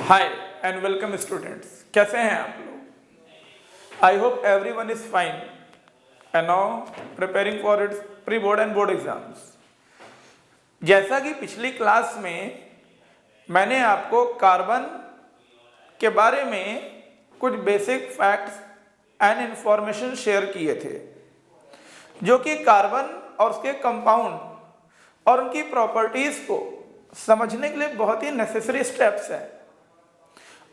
Hi and welcome students, कैसे हैं आप लोग? I hope everyone is fine and now preparing for its pre board and board exams. जैसा कि पिछली क्लास में मैंने आपको कार्बन के बारे में कुछ basic facts and information share किए थे, जो कि कार्बन और उसके कंपाउंड और उनकी प्रॉपर्टीज को समझने के लिए बहुत ही नेसेसरी स्टेप्स हैं।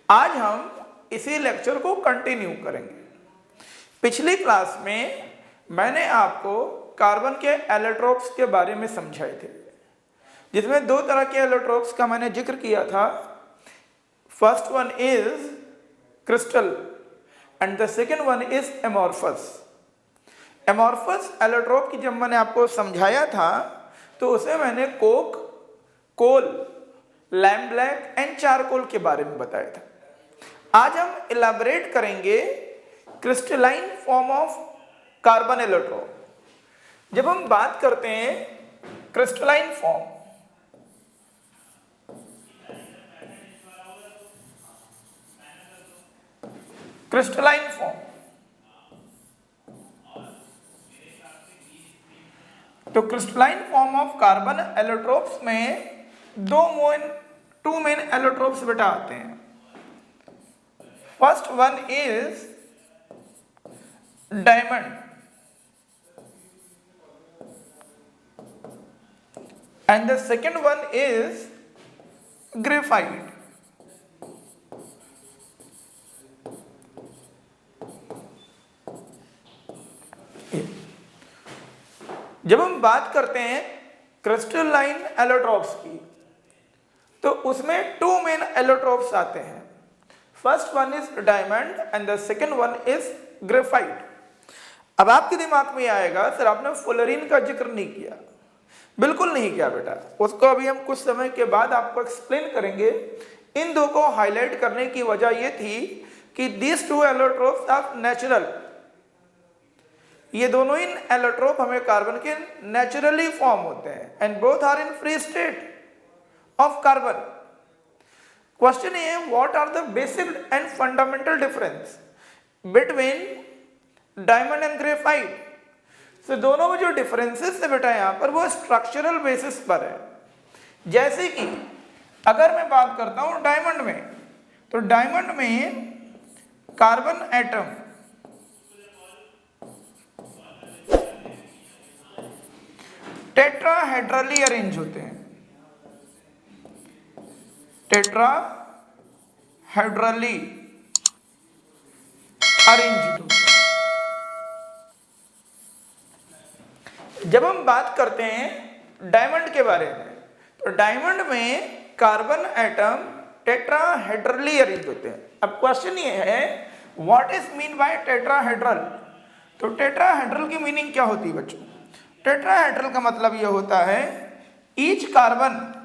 आज हम इसी लेक्चर को कंटिन्यू करेंगे। पिछली क्लास में मैंने आपको कार्बन के एलोट्रोप्स के बारे में समझाए थे, जिसमें दो तरह के एलोट्रोप्स का मैंने जिक्र किया था। First one is crystal and the second one is amorphous. Amorphous allotrope की जब मैंने आपको समझाया था तो उसमें मैंने coke, coal, lamp black and charcoal के बारे में बताया था। आज हम इलाबरेट करेंगे crystalline form of carbon allotrope. जब हम बात करते हैं क्रिस्टलाइन फॉर्म, तो crystalline form of carbon allotropes में टू मेन एलोट्रोप्स बेटा आते हैं। First one is diamond and the second one is graphite. जब हम बात करते हैं क्रिस्टलाइन एलोट्रोप्स की, तो उसमें टू मेन एलोट्रोप्स आते हैं। First one is diamond and the second one is graphite. अब आपके दिमाग में आएगा, सर आपने फुलरीन का जिक्र नहीं किया। बिल्कुल नहीं किया बेटा, उसको अभी हम कुछ समय के बाद आपको एक्सप्लेन करेंगे। इन दो को हाईलाइट करने की वजह यह थी कि these two allotropes are natural. ये दोनों ही एलोट्रोप हमें कार्बन के नेचुरली फॉर्म होते हैं and both are in free state of carbon. Question ये है, what are the basic and fundamental difference between diamond and graphite. तो दोनों में जो डिफरेंसेस है बेटा यहाँ पर, वो स्ट्रक्चरल बेसिस पर है। जैसे कि अगर मैं बात करता हूं डायमंड में, तो डायमंड में कार्बन एटम टेट्राहेड्रली अरेंज होते हैं। टेट्राहेड्रली अरेंज्ड होते हैं। जब हम बात करते हैं डायमंड के बारे में, तो डायमंड में कार्बन एटम टेट्राहेड्रली अरेंज होते हैं। अब क्वेश्चन ये है, what is mean by tetrahedral. तो टेट्राहेड्रल की मीनिंग क्या होती है बच्चों? टेट्राहेड्रल का मतलब यह होता है ईच कार्बन।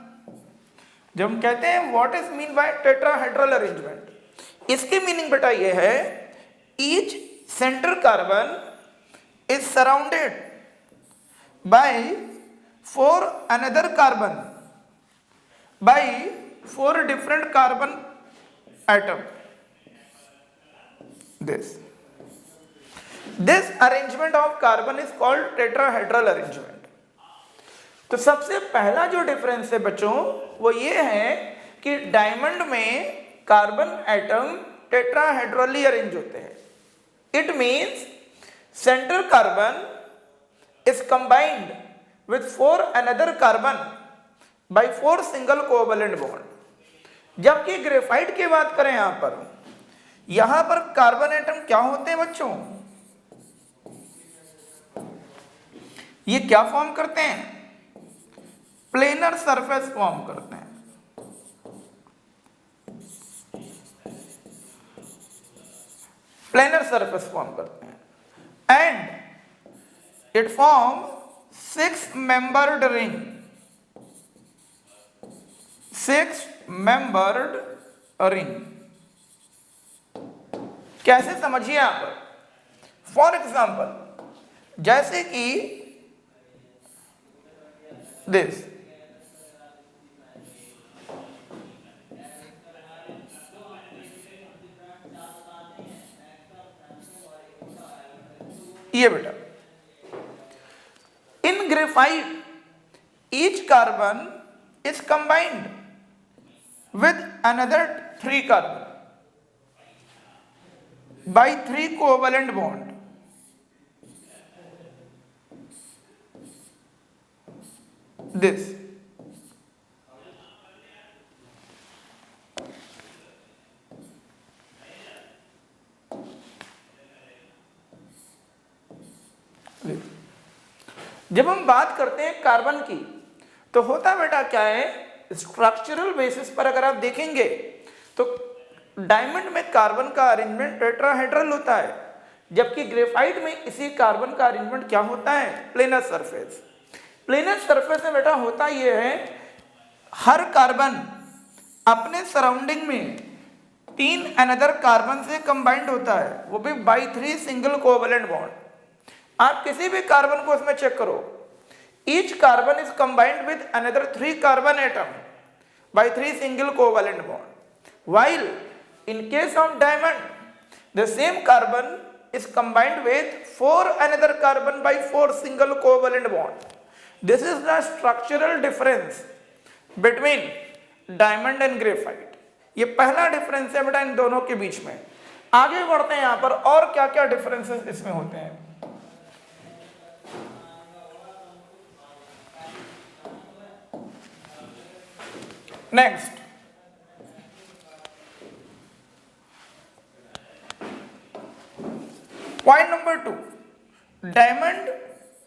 जब हम कहते हैं what is mean by tetrahedral arrangement, इसकी मीनिंग बेटा यह है, each centre carbon is surrounded by 4 another carbon by 4 different carbon atom. This arrangement of carbon is called tetrahedral arrangement. तो सबसे पहला जो डिफरेंस है बच्चों, वो ये है कि डायमंड में कार्बन एटम टेट्राहेड्रली अरेंज होते हैं। It means centre carbon is combined with 4 another carbon by 4 single covalent bond। जबकि ग्रेफाइट की बात करें यहां पर कार्बन एटम क्या होते हैं बच्चों? ये क्या फॉर्म करते हैं? प्लेनर सरफेस फॉर्म करते हैं। प्लेनर सरफेस फॉर्म करते हैं and it form 6-membered ring। 6-membered ring कैसे समझिए आप? फॉर एग्जाम्पल, जैसे कि दिस, ये बेटा, in graphite each carbon is combined with another 3 carbon by 3 covalent bond. This. जब हम बात करते हैं कार्बन की, तो होता बेटा क्या है, स्ट्रक्चरल बेसिस पर अगर आप देखेंगे तो डायमंड में कार्बन का अरेंजमेंट टेट्राहेड्रल होता है, जबकि ग्रेफाइट में इसी कार्बन का अरेंजमेंट क्या होता है, प्लेनर सरफेस। प्लेनर सरफेस में बेटा होता ये है, हर कार्बन अपने सराउंडिंग में 3 अनदर कार्बन से कंबाइंड होता है, वो भी बाई 3 सिंगल कोवेलेंट बॉन्ड। आप किसी भी कार्बन को इसमें चेक करो, each carbon is combined with another 3 carbon atom by 3 single covalent bond, while in case of diamond the same carbon is combined with 4 another carbon by 4 single covalent bond. This is the structural difference between diamond and graphite. ये पहला difference है बेटा इन दोनों के बीच में। आगे बढ़ते हैं, यहां पर और क्या क्या डिफरेंसेस इसमें होते हैं। Next, point number 2, diamond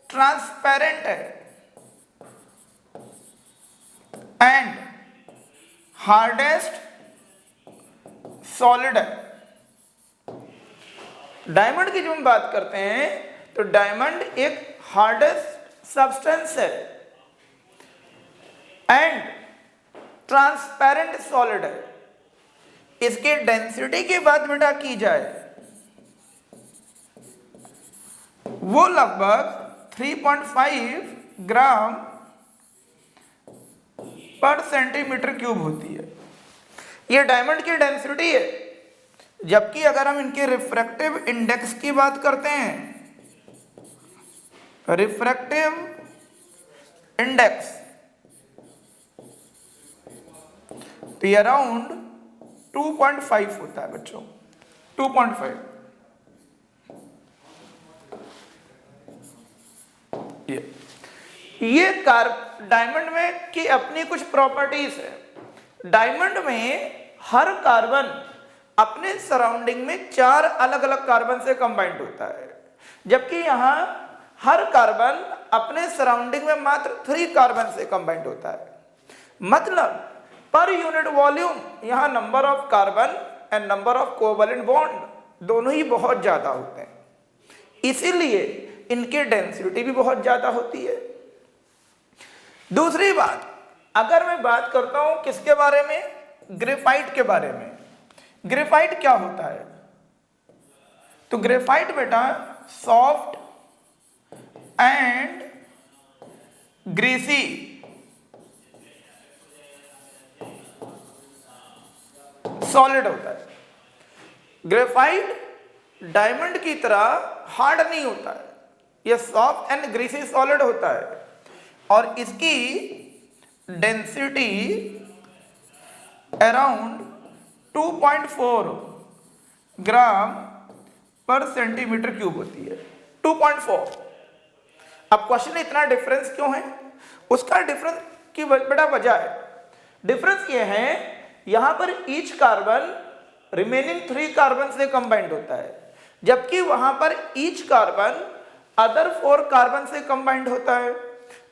transparent है एंड हार्डेस्ट सॉलिड है। डायमंड की जब हम बात करते हैं तो डायमंड एक हार्डेस्ट सब्सटेंस है एंड ट्रांसपेरेंट सॉलिड है। इसके डेंसिटी की बात बेटा की जाए, वो लगभग 3.5 ग्राम पर सेंटीमीटर क्यूब होती है। ये डायमंड की डेंसिटी है, जबकि अगर हम इनके रिफ्रैक्टिव इंडेक्स की बात करते हैं, रिफ्रैक्टिव इंडेक्स, तो ये अराउंड 2.5 होता है बच्चों, 2.5। ये डायमंड में की अपनी कुछ प्रॉपर्टीज है। डायमंड में हर कार्बन अपने सराउंडिंग में 4 अलग अलग कार्बन से कंबाइंड होता है, जबकि यहां हर कार्बन अपने सराउंडिंग में मात्र 3 कार्बन से कंबाइंड होता है। मतलब पर यूनिट वॉल्यूम यहां number of carbon and number of covalent bond दोनों ही बहुत ज्यादा होते हैं, इसीलिए इनकी डेंसिटी भी बहुत ज्यादा होती है। दूसरी बात, अगर मैं बात करता हूं किसके बारे में, ग्रेफाइट के बारे में। ग्रेफाइट क्या होता है, तो ग्रेफाइट बेटा सॉफ्ट एंड ग्रीसी सॉलिड होता है। ग्रेफाइट डायमंड की तरह हार्ड नहीं होता है, यह सॉफ्ट एंड ग्रीसी सॉलिड होता है और इसकी डेंसिटी अराउंड 2.4 ग्राम पर सेंटीमीटर क्यूब होती है, 2.4। अब क्वेश्चन इतना डिफरेंस क्यों है, उसका डिफरेंस की बड़ा वजह है। डिफरेंस ये है, यहां पर ईच कार्बन रिमेनिंग 3 कार्बन से कंबाइंड होता है, जबकि वहां पर ईच कार्बन अदर 4 कार्बन से कंबाइंड होता है।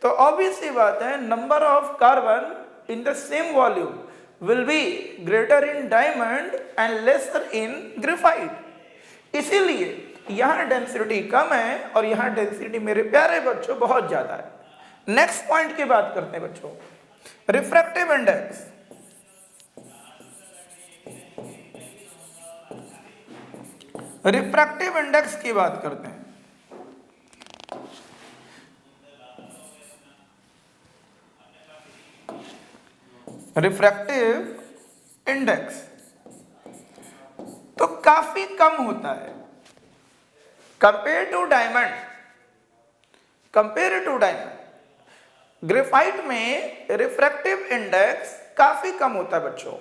तो ऑब्वियस सी बात है, number of carbon in the same volume will be greater in diamond and lesser in graphite. इसीलिए यहां डेंसिटी कम है और यहां डेंसिटी मेरे प्यारे बच्चों बहुत ज्यादा है। नेक्स्ट पॉइंट की बात करते हैं बच्चों, रिफ्रैक्टिव इंडेक्स। रिफ्रैक्टिव इंडेक्स की बात करते हैं। रिफ्रैक्टिव इंडेक्स तो काफी कम होता है, कंपेयर टू डायमंड ग्रेफाइट में रिफ्रैक्टिव इंडेक्स काफी कम होता है बच्चों,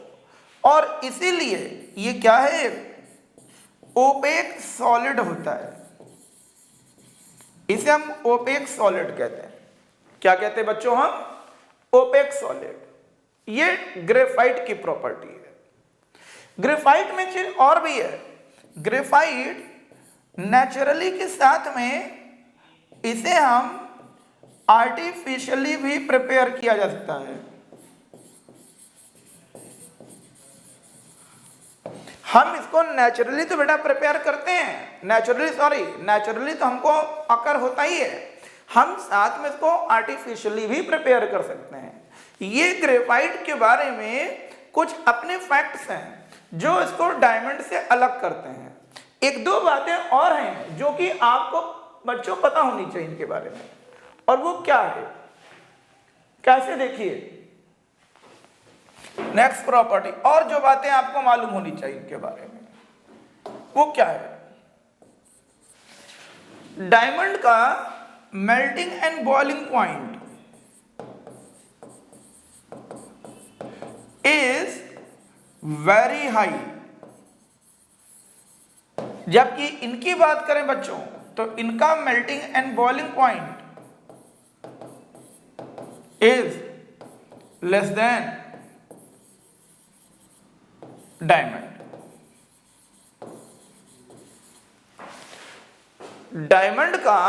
और इसीलिए ये क्या है, ओपेक सॉलिड होता है। इसे हम ओपेक सॉलिड कहते हैं। क्या कहते हैं बच्चों हम? Opaque solid. ये ग्रेफाइट की प्रॉपर्टी है। ग्रेफाइट में चीज और भी है। ग्रेफाइट नेचुरली के साथ में इसे हम आर्टिफिशियली भी प्रिपेयर किया जा सकता है। हम इसको नेचुरली तो बेटा प्रिपेयर करते हैं, नेचुरली तो हमको अकर होता ही है, हम साथ में इसको आर्टिफिशियली भी प्रिपेयर कर सकते हैं। ये ग्रेफाइट के बारे में कुछ अपने फैक्ट्स हैं जो इसको डायमंड से अलग करते हैं। एक दो बातें और हैं जो कि आपको बच्चों पता होनी चाहिए इनके बारे में, और वो क्या है, कैसे? देखिए नेक्स्ट प्रॉपर्टी, और जो बातें आपको मालूम होनी चाहिए इनके बारे में वो क्या है? डायमंड का melting and boiling point is very high. जबकि इनकी बात करें बच्चों तो इनका melting and boiling point is less than diamond. Diamond का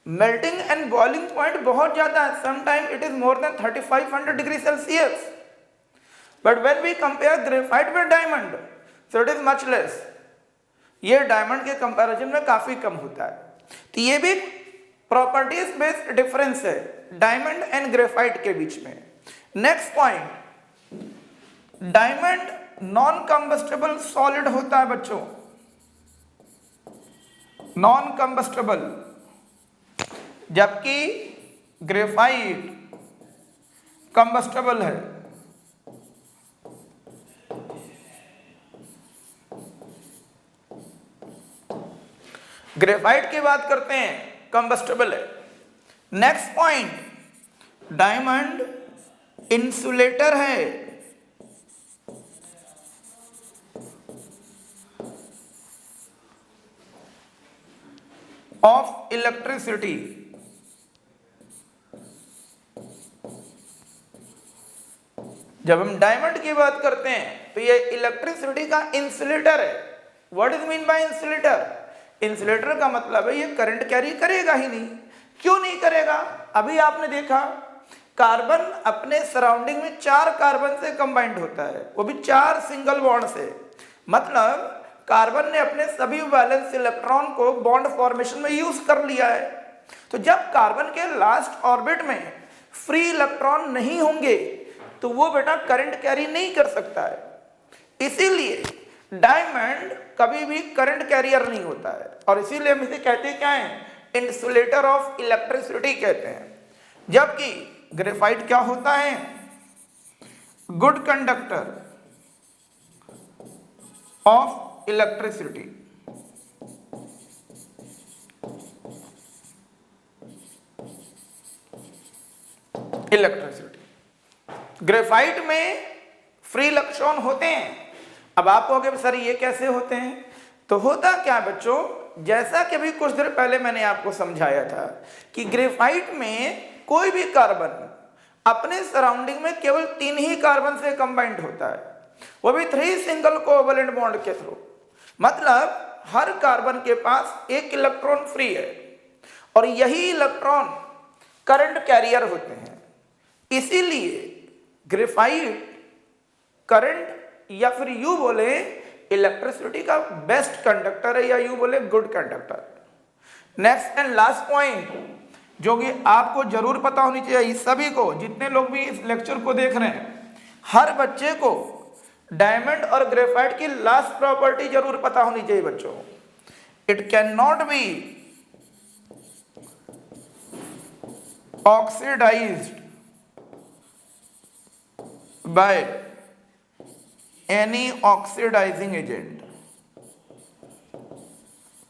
मेल्टिंग एंड बॉइलिंग पॉइंट बहुत ज्यादा है, sometime it is more than 3500 degree Celsius, but when we compare graphite with diamond so it is much less. ये diamond के comparison में काफी कम होता है। तो ये भी प्रॉपर्टीज बेस्ड डिफरेंस है डायमंड एंड ग्रेफाइट के बीच में। Next point, diamond non combustible solid होता है बच्चों, नॉन कंबस्टेबल, जबकि ग्रेफाइट कंबस्टेबल है। ग्रेफाइट की बात करते हैं, कंबस्टेबल है। नेक्स्ट पॉइंट, डायमंड इंसुलेटर है। ऑफ इलेक्ट्रिसिटी, जब हम डायमंड की बात करते हैं तो ये इलेक्ट्रिसिटी का इंसुलेटर है। What is mean by insulator? Insulator का मतलब है ये करंट कैरी करेगा ही नहीं। क्यों नहीं करेगा? अभी आपने देखा कार्बन अपने सराउंडिंग में 4 कार्बन से कंबाइंड होता है, वो भी 4 सिंगल बॉन्ड से। मतलब कार्बन ने अपने सभी वैलेंस इलेक्ट्रॉन को बॉन्ड फॉर्मेशन में यूज कर लिया है। तो जब कार्बन के लास्ट ऑर्बिट में फ्री इलेक्ट्रॉन नहीं होंगे तो वो बेटा करंट कैरी नहीं कर सकता है। इसीलिए डायमंड कभी भी करंट कैरियर नहीं होता है, और इसीलिए हम इसे कहते क्या है? इंसुलेटर ऑफ इलेक्ट्रिसिटी कहते हैं। जबकि ग्रेफाइट क्या होता है? Good conductor of electricity. Graphite में फ्री इलेक्ट्रॉन होते हैं। अब आप कहोगे सर ये कैसे होते हैं? तो होता क्या बच्चों, जैसा कि अभी कुछ देर पहले मैंने आपको समझाया था कि ग्रेफाइट में कोई भी कार्बन अपने सराउंडिंग में केवल 3 ही कार्बन से कंबाइंड होता है, वो भी 3 सिंगल कोवैलेंट बॉन्ड के थ्रू। मतलब हर कार्बन के पास 1 इलेक्ट्रॉन फ्री है, और यही इलेक्ट्रॉन करंट कैरियर होते हैं। इसीलिए ग्रेफाइट करंट या फिर यू बोले इलेक्ट्रिसिटी का बेस्ट कंडक्टर है, या यू बोले good conductor. Next and last point जो कि आपको जरूर पता होनी चाहिए, सभी को, जितने लोग भी इस लेक्चर को देख रहे हैं, हर बच्चे को डायमंड और ग्रेफाइट की लास्ट प्रॉपर्टी जरूर पता होनी चाहिए बच्चों। It can not be oxidized by any oxidizing agent।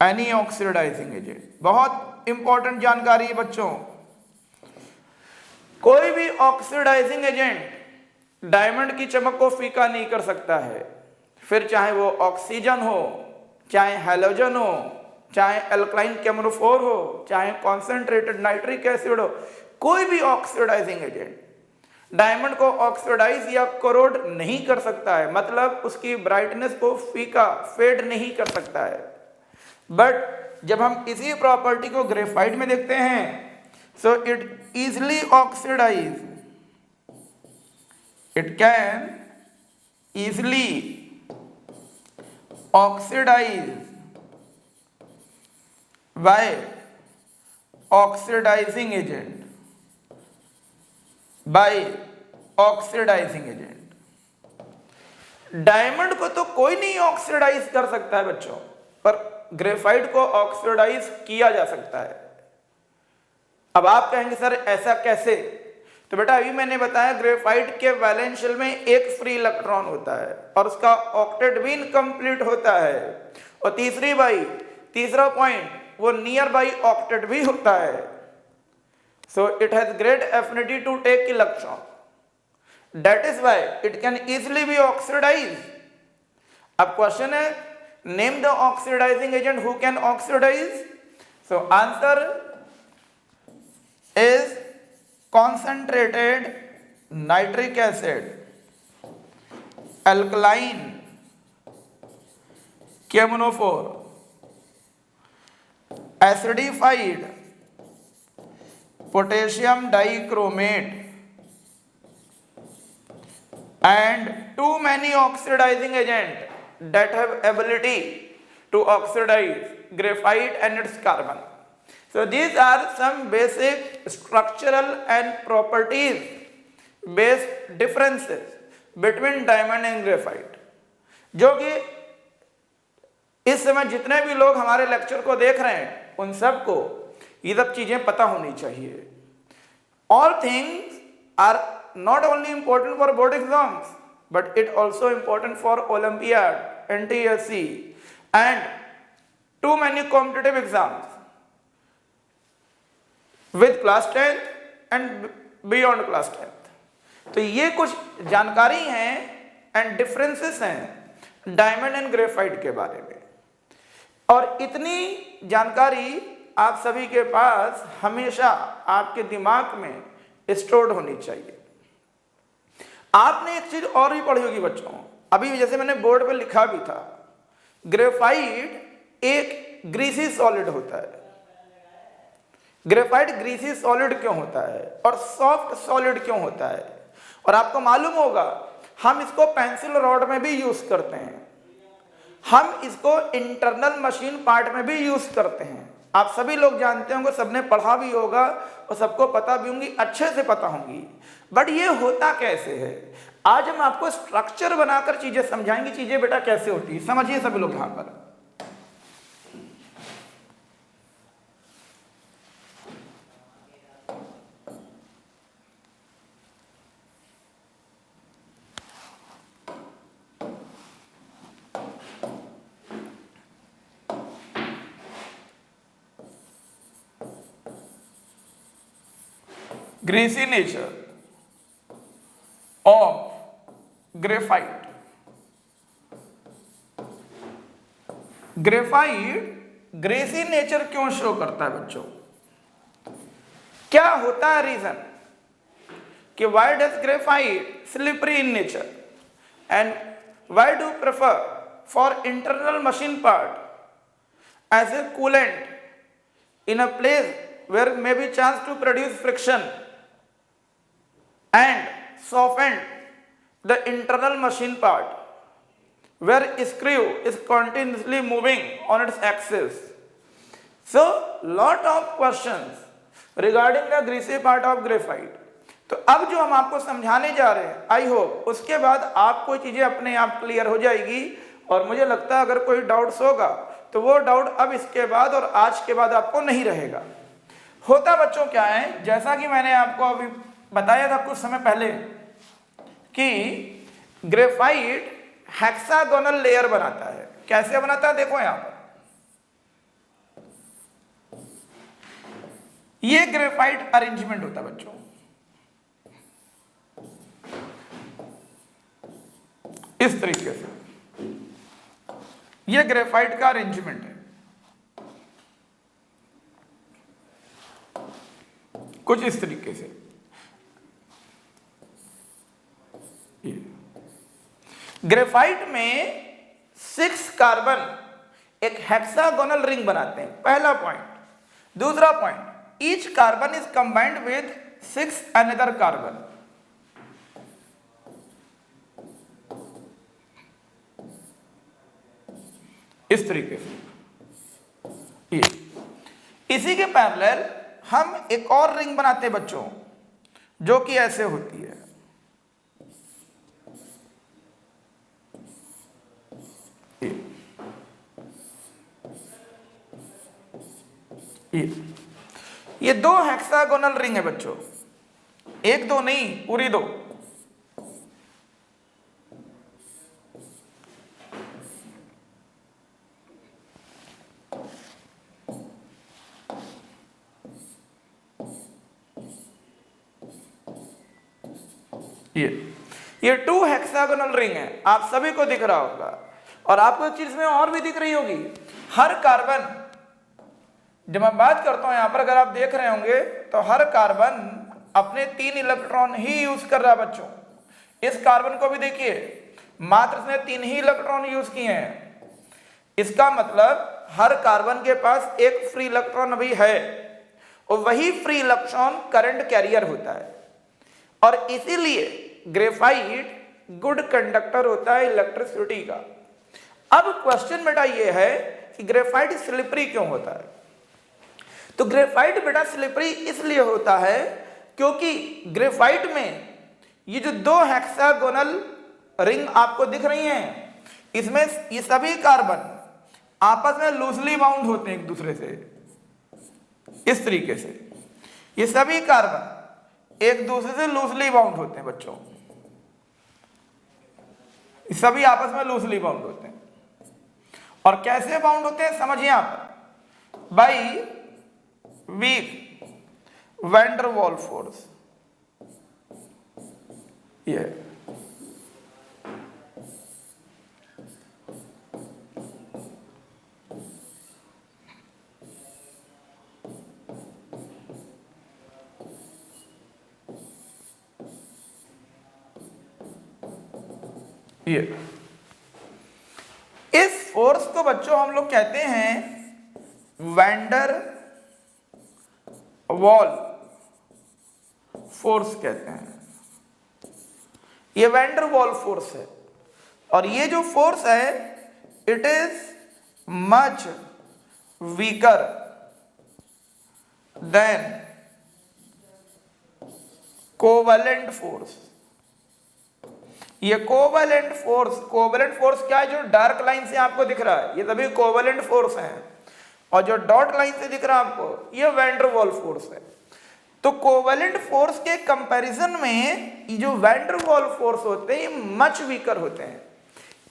Any oxidizing agent. बहुत इंपॉर्टेंट जानकारी है बच्चों, कोई भी ऑक्सीडाइजिंग एजेंट डायमंड की चमक को फीका नहीं कर सकता है, फिर चाहे वो ऑक्सीजन हो, चाहे हैलोजन हो, चाहे अल्कलाइन केमोनोफोर हो, चाहे कॉन्सेंट्रेटेड नाइट्रिक एसिड हो, कोई भी ऑक्सीडाइजिंग एजेंट डायमंड को ऑक्सीडाइज या कोरोड नहीं कर सकता है, मतलब उसकी ब्राइटनेस को फीका फेड नहीं कर सकता है। बट जब हम इसी प्रॉपर्टी को ग्रेफाइट में देखते हैं, so it easily oxidize, it can easily oxidize by oxidizing agent, by oxidizing agent. Diamond को तो कोई नहीं ऑक्सीडाइज कर सकता है बच्चों, पर ग्रेफाइट को ऑक्सीडाइज किया जा सकता है। अब आप कहेंगे सर ऐसा कैसे, तो बेटा अभी मैंने बताया ग्रेफाइट के वैलेंस शेल में एक फ्री इलेक्ट्रॉन होता है और उसका ऑक्टेट भी इनकम्प्लीट होता है, और तीसरा पॉइंट वो नियर बाई ऑक्टेट भी होता है। So it has great affinity to take electron. That is why it can easily be oxidized. अब क्वेश्चन है, name the oxidizing agent who can oxidize. So answer is concentrated nitric acid, alkaline KMnO4, acidified potassium dichromate, and too many oxidizing agents that have ability to oxidize graphite and its carbon. So these are some basic structural and properties based differences between diamond and graphite, जो कि इस समय जितने भी लोग हमारे lecture को देख रहे हैं उन सबको ये सब चीजें पता होनी चाहिए। All things are not only important for board exams, but it also important for Olympiad, NTSC, and too many competitive exams with class 10th and beyond class 10th. तो ये कुछ जानकारी हैं एंड डिफरेंसेस हैं डायमंड एंड ग्रेफाइट के बारे में, और इतनी जानकारी आप सभी के पास हमेशा आपके दिमाग में स्टोर्ड होनी चाहिए। आपने एक चीज और भी पढ़ी होगी बच्चों, अभी जैसे मैंने बोर्ड पे लिखा भी था, ग्रेफाइट एक ग्रीसी सॉलिड होता है। ग्रेफाइट ग्रीसी सॉलिड क्यों होता है और सॉफ्ट सॉलिड क्यों होता है? और आपको मालूम होगा हम इसको पेंसिल रॉड में भी यूज करते हैं, हम इसको इंटरनल मशीन पार्ट में भी यूज करते हैं। आप सभी लोग जानते होंगे, सबने पढ़ा भी होगा और सबको पता भी होंगी, अच्छे से पता होंगी। बट ये होता कैसे है? आज हम आपको स्ट्रक्चर बनाकर चीजें समझाएंगे, चीजें बेटा कैसे होती है, समझिए सभी लोग यहां पर। Greasy nature of graphite. Graphite greasy nature क्यों शो करता है बच्चों? क्या होता है रीजन कि why does graphite slippery in nature and why do prefer for internal machine part as a coolant in a place where may be chance to produce friction and soften the internal machine part where screw is continuously moving on its axis. So lot of questions regarding the greasy part of graphite. तो अब जो हम आपको समझाने जा रहे हैं, I hope उसके बाद आपको चीजें अपने आप क्लियर हो जाएगी, और मुझे लगता है अगर कोई डाउट्स होगा तो वो डाउट अब इसके बाद और आज के बाद आपको नहीं रहेगा। होता बच्चों क्या है, जैसा कि मैंने आपको अभी बताया था कुछ समय पहले कि ग्रेफाइट हेक्सागोनल लेयर बनाता है। कैसे बनाता है? देखो यहां पर ये ग्रेफाइट अरेंजमेंट होता है बच्चों, इस तरीके से ये ग्रेफाइट का अरेंजमेंट है, कुछ इस तरीके से। ग्रेफाइट में 6 कार्बन एक हेक्सागोनल रिंग बनाते हैं, पहला पॉइंट। दूसरा point, each carbon is combined with 6 another carbon. इस तरीके से ये, इसी के पैरेलल हम एक और रिंग बनाते हैं बच्चों, जो कि ऐसे होती है। ये 2 हेक्सागोनल रिंग है बच्चों, एक दो नहीं, पूरी 2। ये 2 हेक्सागोनल रिंग है, आप सभी को दिख रहा होगा। और आपको एक चीज में और भी दिख रही होगी, हर कार्बन, जब मैं बात करता हूं यहां पर, अगर आप देख रहे होंगे तो हर कार्बन अपने 3 इलेक्ट्रॉन ही यूज कर रहा है बच्चों। इस कार्बन को भी देखिए, मात्र इसने 3 ही इलेक्ट्रॉन यूज किए हैं। इसका मतलब हर कार्बन के पास एक फ्री इलेक्ट्रॉन अभी है, और वही फ्री इलेक्ट्रॉन करंट कैरियर होता है। और इसीलिए ग्रेफाइट गुड कंडक्टर होता है इलेक्ट्रिसिटी का। अब क्वेश्चन बेटा ये है कि ग्रेफाइट स्लिपरी क्यों होता है? तो ग्रेफाइट बेटा स्लिपरी इसलिए होता है क्योंकि ग्रेफाइट में ये जो 2 हेक्सागोनल रिंग आपको दिख रही हैं, इसमें ये सभी कार्बन आपस में लूजली बाउंड होते हैं एक दूसरे से, इस तरीके से। ये सभी कार्बन एक दूसरे से लूजली बाउंड होते हैं बच्चों, सभी आपस में लूजली बाउंड होते हैं। और कैसे बाउंड होते हैं समझिए आप, बाई वीक वैन डर वाल फोर्स। ये इस फोर्स को बच्चों हम लोग कहते हैं वैन डर वॉल फोर्स कहते हैं। ये वैन डर वॉल फोर्स है, और ये जो फोर्स है it is much weaker then covalent force. ये कोवेलेंट फोर्स क्या है? जो डार्क लाइन से आपको दिख रहा है ये सभी कोवेलेंट फोर्स हैं, और जो डॉट लाइन से दिख रहा है आपको ये वैन डर वाल फोर्स है। तो कोवेलेंट फोर्स के कंपैरिजन में ये जो वैन डर वाल फोर्स होते हैं ये मच वीकर होते हैं।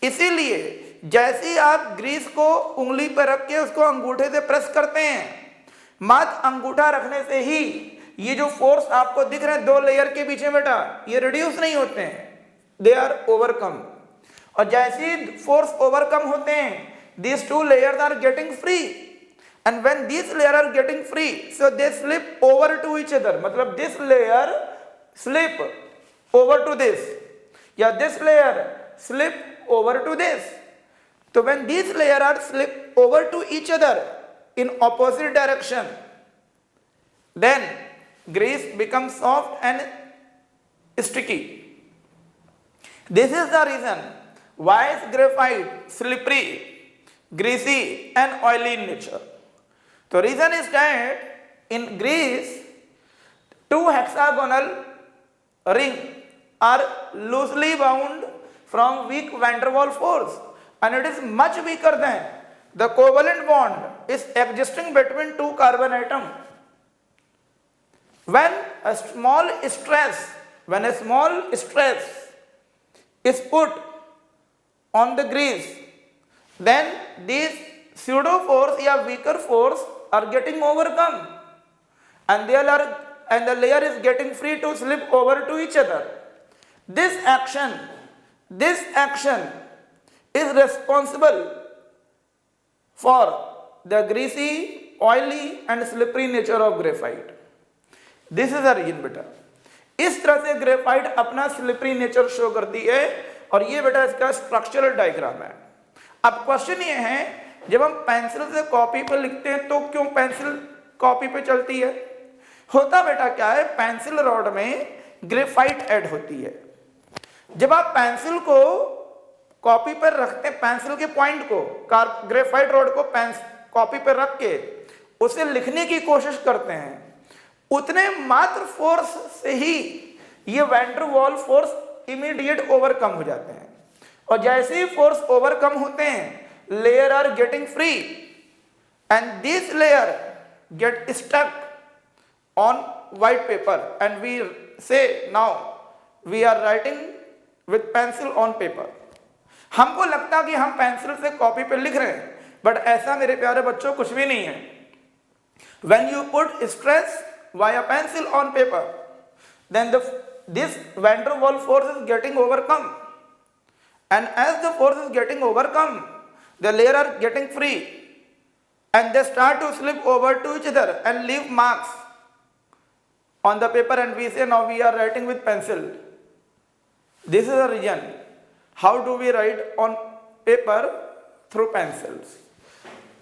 इसीलिए जैसे ही आप ग्रीस को उंगली पर रख के उसको अंगूठे से प्रेस करते हैं, मात्र अंगूठा रखने से ही ये जो फोर्स आपको दिख रहे हैं 2 लेयर के बीच में बेटा, ये रिड्यूस नहीं होते हैं, दे आर ओवरकम। और जैसे ही फोर्स ओवरकम होते हैं, these 2 layers are getting free, and when these layers are getting free, so they slip over to each other। मतलब this layer slip over to this, या this layer slip over to this। तो when these layers are slip over to each other in opposite direction, then grease becomes soft and sticky। This is the reason why is graphite slippery, greasy and oily in nature। The reason is that in Greece 2 hexagonal ring are loosely bound from weak van der Waals force, and it is much weaker than the covalent bond is existing between 2 carbon atoms। When a small stress is put on the grease, then these pseudo force या weaker force are getting overcome, and the layer is getting free to slip over to each other. This action is responsible for the greasy, oily and slippery nature of graphite. This is the reason बेटा. इस तरह से graphite अपना slippery nature show करती है और ये बेटा इसका स्ट्रक्चरल डायग्राम है. अब क्वेश्चन ये है, जब हम पेंसिल से कॉपी पर लिखते हैं तो क्यों पेंसिल कॉपी पे चलती है? होता बेटा क्या है, पेंसिल रॉड में ग्रेफाइट ऐड होती है. जब आप पेंसिल को कॉपी पर रखते हैं, पेंसिल के पॉइंट को ग्रेफाइट रॉड को कॉपी पर रख के उसे लिखने की कोशिश करते हैं, उतने मात्र फोर्स से ही ये वैन डर वाल फोर्स इमीडिएट ओवरकम हो जाते हैं. और जैसे ही फोर्स ओवरकम होते हैं, layer are getting free and this layer get stuck on white paper and we say now we are writing with pencil on paper. हमको लगता कि हम पेंसिल से कॉपी पे लिख रहे हैं, बट ऐसा मेरे प्यारे बच्चों कुछ भी नहीं है. When you put stress via pencil on paper, then this van der Waals force is getting overcome, and as the force is getting overcome, the layer are getting free and they start to slip over to each other and leave marks on the paper, and we say now we are writing with pencil. This is the reason. How do we write on paper? Through pencils.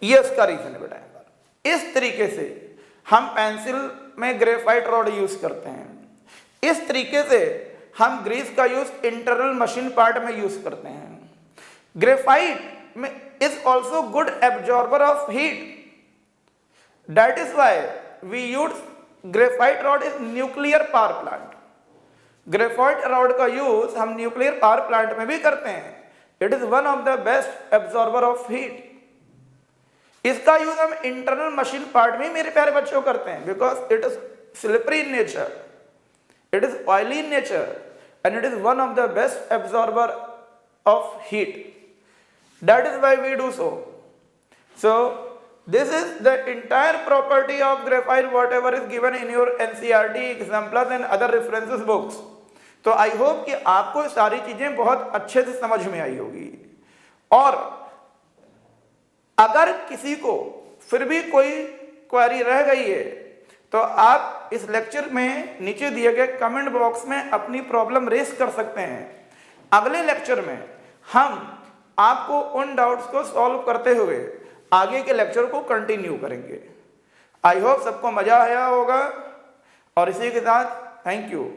ये उसका reason है बेटा. इस तरीके से हम pencil में graphite rod use करते हैं. इस तरीके से हम ग्रीस का यूज इंटरनल मशीन पार्ट में यूज करते हैं. ग्रेफाइट में is also good absorber of heat. That is why we use graphite rod is nuclear power plant. Graphite rod का यूज हम न्यूक्लियर पावर प्लांट में भी करते हैं. It is one of the best absorber of heat. इसका use हम internal machine part में मेरे प्यारे बच्चों करते हैं, because it is slippery in nature, it is oily in nature and it is one of the best absorber of heat. That is why we do so. So this is the entire property of graphite whatever is given in your NCERT examples and other references books. तो I hope कि आपको सारी चीजें बहुत अच्छे से समझ में आई होगी. और अगर किसी को फिर भी कोई क्वेरी रह गई है तो आप इस लेक्चर में नीचे दिए गए कमेंट बॉक्स में अपनी प्रॉब्लम रेस कर सकते हैं. अगले लेक्चर में हम आपको उन डाउट्स को सॉल्व करते हुए आगे के लेक्चर को कंटिन्यू करेंगे. आई होप सबको मजा आया होगा और इसी के साथ थैंक यू.